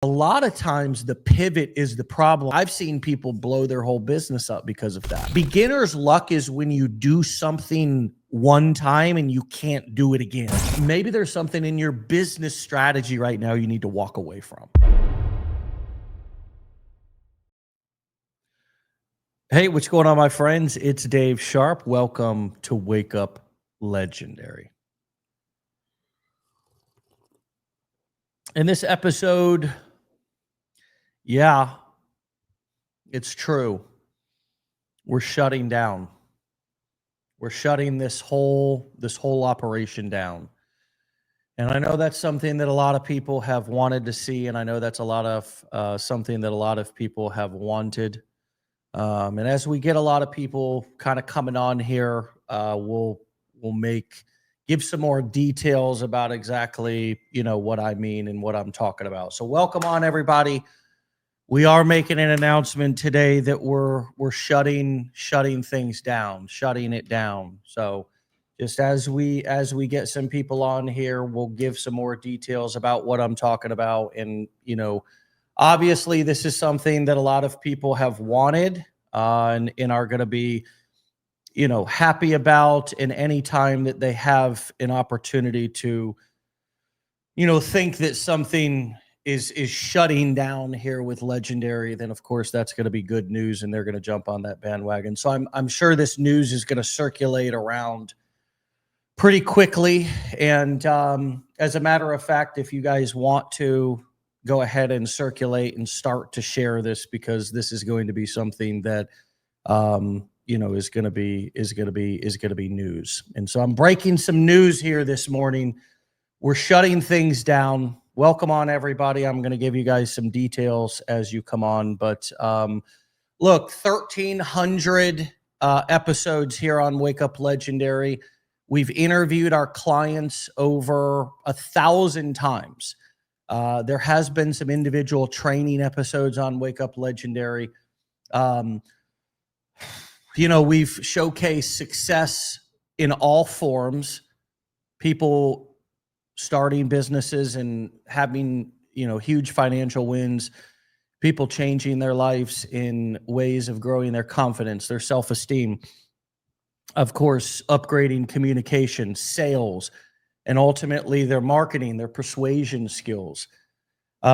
A lot of times the pivot is the problem. I've seen people blow their whole business up because of that. Beginner's luck is when you do something one time and you can't do it again. Maybe there's something in your business strategy right now you need to walk away from. Hey, what's going on, my friends? It's Dave Sharpe. Welcome to Wake Up Legendary. In this episode, yeah, it's true. We're shutting down. We're shutting this whole operation down. And I know that's something that a lot of people have wanted to see, and I know that's a lot of something that a lot of people have wanted. And as we get a lot of people kind of coming on here, we'll give some more details about exactly what I mean and what I'm talking about. So welcome on, everybody. We are making an announcement today that we're shutting things down, shutting it down. So just as we get some people on here, we'll give some more details about what I'm talking about. And obviously this is something that a lot of people have wanted and are going to be happy about. And any time that they have an opportunity to think that something is shutting down here with Legendary, then of course that's going to be good news and they're going to jump on that bandwagon. So I'm sure this news is going to circulate around pretty quickly. And as a matter of fact, if you guys want to go ahead and circulate and start to share this, because this is going to be something that is going to be news. And so I'm breaking some news here this morning. We're shutting things down. Welcome on, everybody. I'm going to give you guys some details as you come on. But look, 1,300 episodes here on Wake Up Legendary. We've interviewed our clients over 1,000 times. There has been some individual training episodes on Wake Up Legendary. We've showcased success in all forms. People starting businesses and having, huge financial wins, people changing their lives in ways of growing their confidence, their self-esteem, of course, upgrading communication, sales, and ultimately their marketing, their persuasion skills.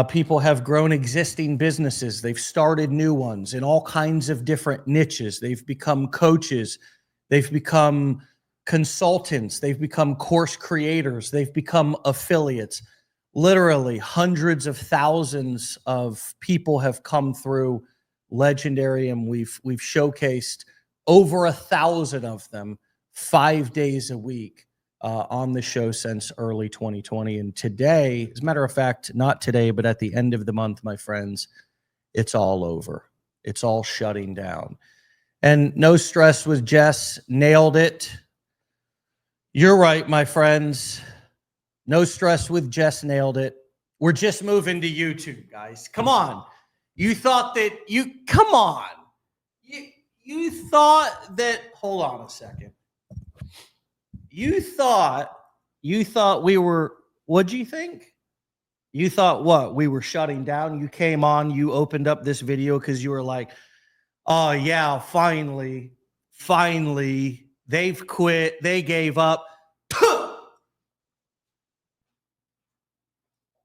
People have grown existing businesses. They've started new ones in all kinds of different niches. They've become coaches. They've become consultants. They've become course creators. They've become affiliates. Literally hundreds of thousands of people have come through Legendary, and we've showcased over 1,000 of them 5 days a week on the show since early 2020. And today, as a matter of fact, not today, but at the end of the month, my friends, it's all over. It's all shutting down. And no stress with Jess. Nailed it. You're right, my friends. No stress with Jess. Nailed it. We're just moving to YouTube, guys. Come on. You thought that come on. You thought that, hold on a second. You thought we were, what'd you think? You thought what? We were shutting down. You came on, you opened up this video because you were like, oh yeah, finally, they've quit. They gave up.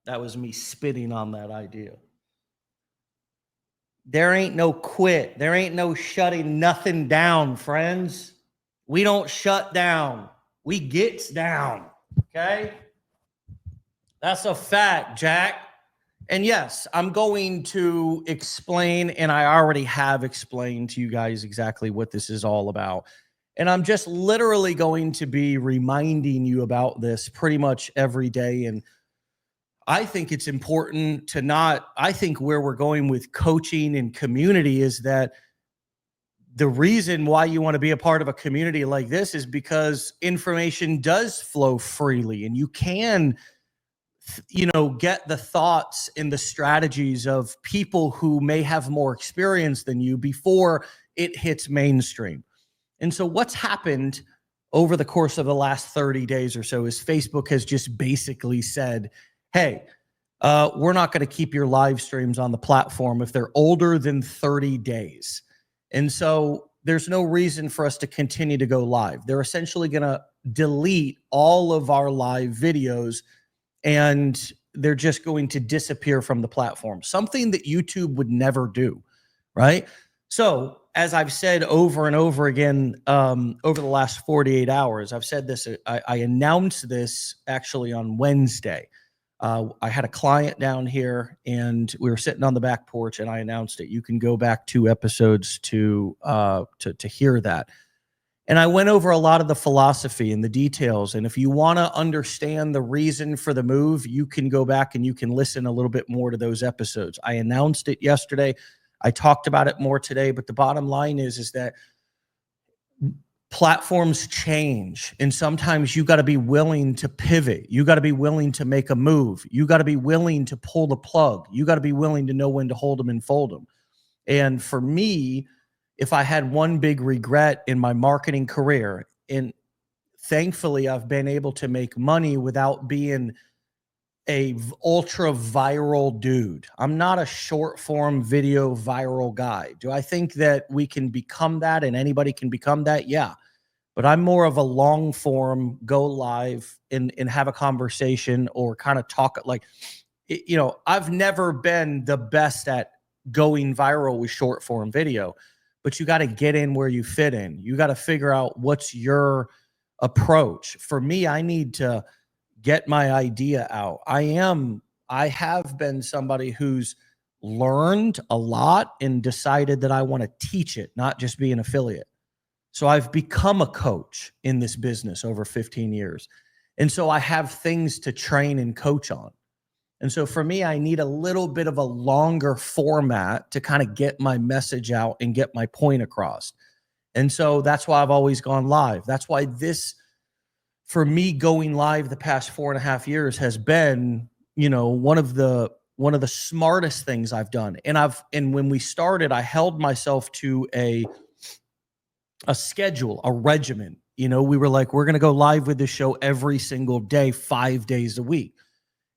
That was me spitting on that idea. There ain't no quit. There ain't no shutting nothing down, friends. We don't shut down. We gets down. Okay? That's a fact, Jack. And yes, I'm going to explain, and I already have explained to you guys exactly what this is all about. And I'm just literally going to be reminding you about this pretty much every day. And I think it's important to I think where we're going with coaching and community is that the reason why you want to be a part of a community like this is because information does flow freely, and you can get the thoughts and the strategies of people who may have more experience than you before it hits mainstream. And so what's happened over the course of the last 30 days or so is Facebook has just basically said, hey, we're not going to keep your live streams on the platform if they're older than 30 days. And so there's no reason for us to continue to go live. They're essentially going to delete all of our live videos and they're just going to disappear from the platform. Something that YouTube would never do, right? So as I've said over and over again over the last 48 hours, I've said this, I announced this actually on Wednesday. I had a client down here and we were sitting on the back porch and I announced it. You can go back 2 episodes to hear that. And I went over a lot of the philosophy and the details. And if you want to understand the reason for the move, you can go back and you can listen a little bit more to those episodes. I announced it yesterday. I talked about it more today, but the bottom line is that platforms change. And sometimes you got to be willing to pivot. You got to be willing to make a move. You got to be willing to pull the plug. You got to be willing to know when to hold them and fold them. And for me, if I had one big regret in my marketing career, and thankfully I've been able to make money without being a ultra viral dude. I'm not a short form video viral guy. Do I think that we can become that and anybody can become that? Yeah. But I'm more of a long form, go live and have a conversation or kind of talk like, you know, I've never been the best at going viral with short form video, but you got to get in where you fit in. You got to figure out what's your approach. For me, I need to get my idea out. I have been somebody who's learned a lot and decided that I want to teach it, not just be an affiliate. So I've become a coach in this business over 15 years. And so I have things to train and coach on. And so for me, I need a little bit of a longer format to kind of get my message out and get my point across. And so that's why I've always gone live. That's why this, for me, going live the past 4.5 years has been, you know, one of the smartest things I've done. And when we started, I held myself to a schedule, a regimen. You know, we were like, we're going to go live with this show every single day, 5 days a week.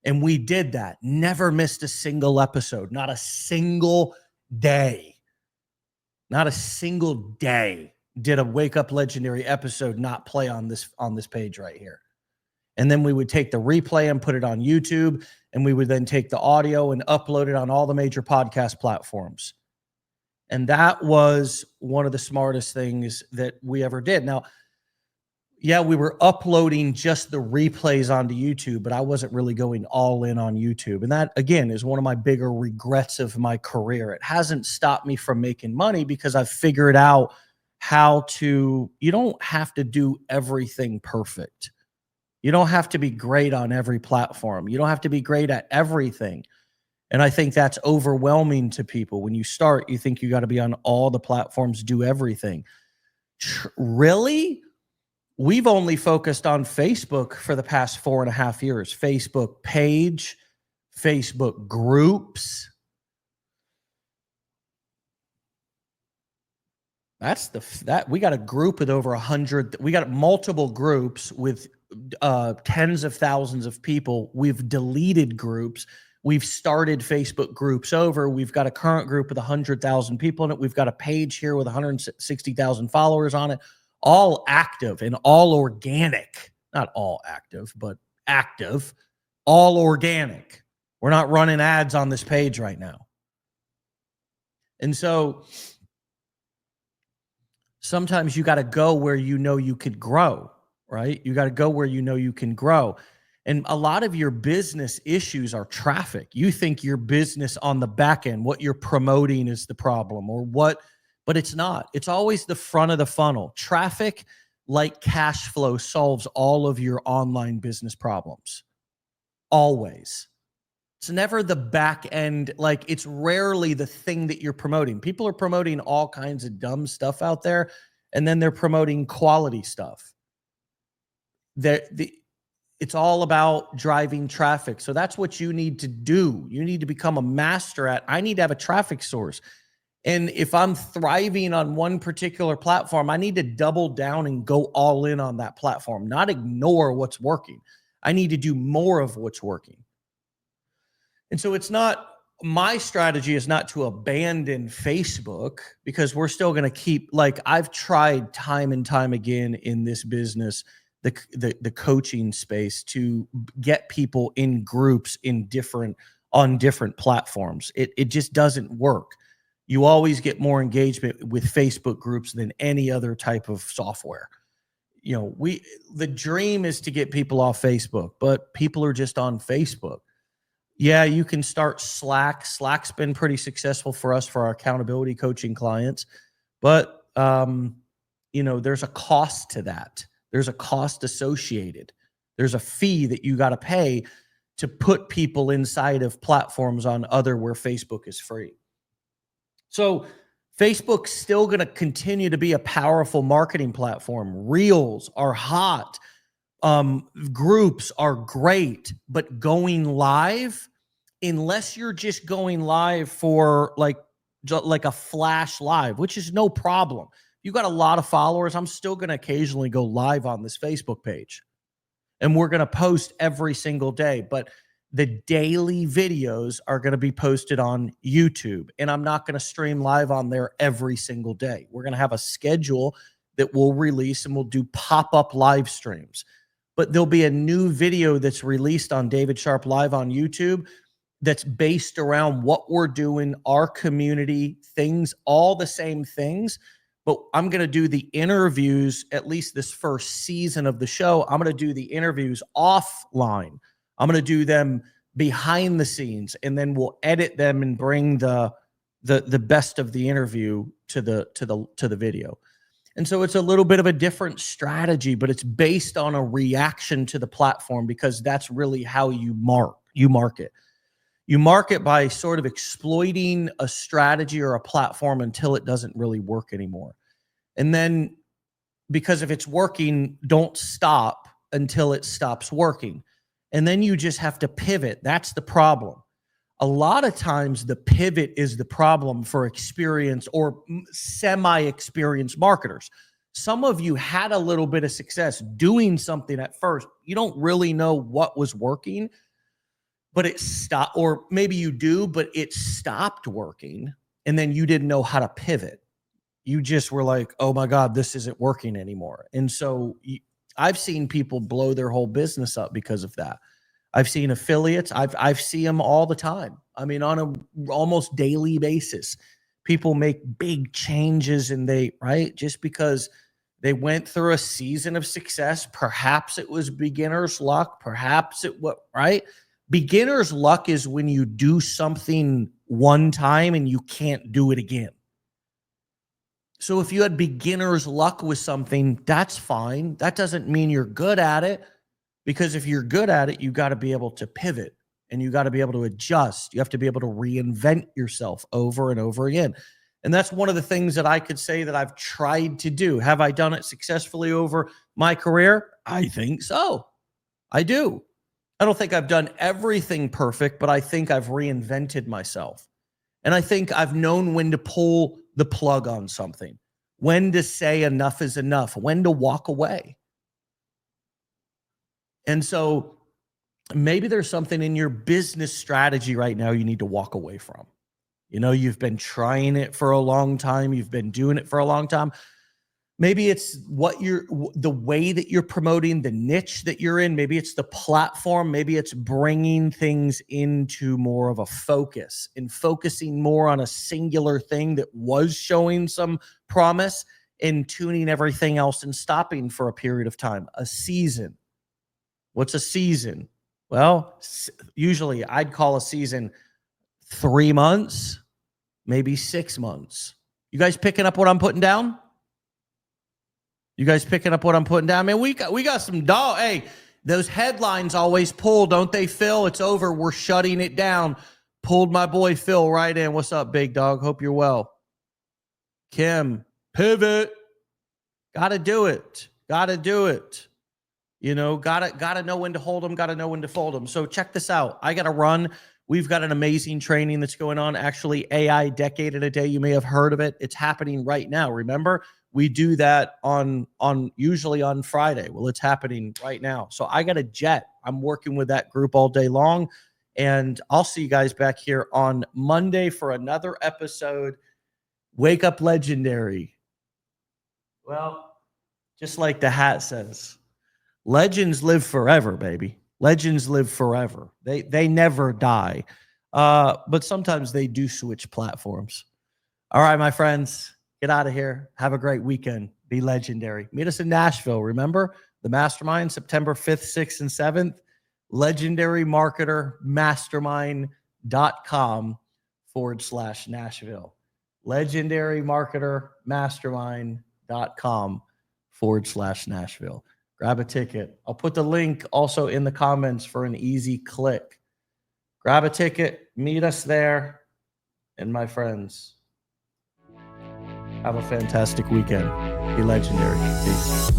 And we did that. Never missed a single episode. Not a single day. Not a single day did a Wake Up Legendary episode not play on this page right here. And then we would take the replay and put it on YouTube. And we would then take the audio and upload it on all the major podcast platforms. And that was one of the smartest things that we ever did. Now, yeah, we were uploading just the replays onto YouTube, but I wasn't really going all in on YouTube. And that, again, is one of my bigger regrets of my career. It hasn't stopped me from making money because I've figured out how to, you don't have to do everything perfect. You don't have to be great on every platform. You don't have to be great at everything. And I think that's overwhelming to people. When you start, you think you got to be on all the platforms, do everything. Really? We've only focused on Facebook for the past 4.5 years. Facebook page, Facebook groups. That we got a group with over 100. We got multiple groups with tens of thousands of people. We've deleted groups. We've started Facebook groups over. We've got a current group with 100,000 people in it. We've got a page here with 160,000 followers on it. All active and all organic. Not all active, but active. All organic. We're not running ads on this page right now. And so sometimes you got to go where you know you could grow, right? You got to go where you know you can grow. And a lot of your business issues are traffic. You think your business on the back end, what you're promoting is the problem or what, but it's not. It's always the front of the funnel. Traffic, like cash flow, solves all of your online business problems. Always. It's never the back end. Like, it's rarely the thing that you're promoting. People are promoting all kinds of dumb stuff out there, and then they're promoting quality stuff. It's all about driving traffic. So that's what you need to do. You need to become a master at. I need to have a traffic source. And if I'm thriving on one particular platform, I need to double down and go all in on that platform, not ignore what's working. I need to do more of what's working. And so it's not, my strategy is not to abandon Facebook, because we're still going to keep, like, I've tried time and time again in this business, the coaching space, to get people in groups on different platforms. It just doesn't work. You always get more engagement with Facebook groups than any other type of software. The dream is to get people off Facebook, but people are just on Facebook. Yeah, you can start Slack. Slack's been pretty successful for us for our accountability coaching clients, but there's a cost to that. There's a cost associated. There's a fee that you got to pay to put people inside of platforms where Facebook is free. So Facebook's still going to continue to be a powerful marketing platform. Reels are hot. Groups are great, but going live, unless you're just going live for like a flash live, which is no problem. You got a lot of followers. I'm still going to occasionally go live on this Facebook page, and we're going to post every single day, but the daily videos are going to be posted on YouTube, and I'm not going to stream live on there every single day. We're going to have a schedule that we'll release, and we'll do pop-up live streams. But there'll be a new video that's released on David Sharpe Live on YouTube that's based around what we're doing, our community, things, all the same things. But I'm going to do the interviews, at least this first season of the show. I'm going to do the interviews offline. I'm going to do them behind the scenes, and then we'll edit them and bring the best of the interview to the video. And so it's a little bit of a different strategy, but it's based on a reaction to the platform, because that's really how you market. You market by sort of exploiting a strategy or a platform until it doesn't really work anymore. And then, because if it's working, don't stop until it stops working. And then you just have to pivot. That's the problem. A lot of times the pivot is the problem for experienced or semi-experienced marketers. Some of you had a little bit of success doing something at first. You don't really know what was working, but it stopped, or maybe you do, but it stopped working, and then you didn't know how to pivot. You just were like, oh my God, this isn't working anymore. And so I've seen people blow their whole business up because of that. I've seen affiliates. I've seen them all the time. I mean, on a almost daily basis, people make big changes, and just because they went through a season of success. Perhaps it was beginner's luck. Perhaps it was, right? Beginner's luck is when you do something one time and you can't do it again. So if you had beginner's luck with something, that's fine. That doesn't mean you're good at it, because if you're good at it, you got to be able to pivot, and you got to be able to adjust. You have to be able to reinvent yourself over and over again. And that's one of the things that I could say that I've tried to do. Have I done it successfully over my career? I think so. I do. I don't think I've done everything perfect, but I think I've reinvented myself. And I think I've known when to pull the plug on something, when to say enough is enough, when to walk away. And so maybe there's something in your business strategy right now you need to walk away from. You've been trying it for a long time. You've been doing it for a long time. Maybe it's the way that you're promoting, the niche that you're in. Maybe it's the platform. Maybe it's bringing things into more of a focus and focusing more on a singular thing that was showing some promise, and tuning everything else and stopping for a period of time. A season. What's a season? Well, usually I'd call a season 3 months, maybe 6 months. You guys picking up what I'm putting down? You guys picking up what I'm putting down? Man, we got some dog. Hey, those headlines always pull, don't they, Phil? It's over. We're shutting it down. Pulled my boy Phil right in. What's up, big dog? Hope you're well. Kim, pivot. Gotta do it. Gotta do it. Gotta know when to hold them. Gotta know when to fold them. So check this out. I gotta run. We've got an amazing training that's going on. Actually, AI Decade in a Day. You may have heard of it. It's happening right now. Remember, we do that usually on Friday. Well, it's happening right now. So I got a jet. I'm working with that group all day long. And I'll see you guys back here on Monday for another episode. Wake up legendary. Well, just like the hat says, legends live forever, baby. Legends live forever. They never die. But sometimes they do switch platforms. All right, my friends, get out of here. Have a great weekend. Be legendary. Meet us in Nashville. Remember the mastermind, September 5th, 6th, and 7th. LegendaryMarketerMastermind.com/Nashville. LegendaryMarketerMastermind.com/Nashville. Grab a ticket. I'll put the link also in the comments for an easy click. Grab a ticket. Meet us there. And my friends, have a fantastic weekend. Be legendary. Peace.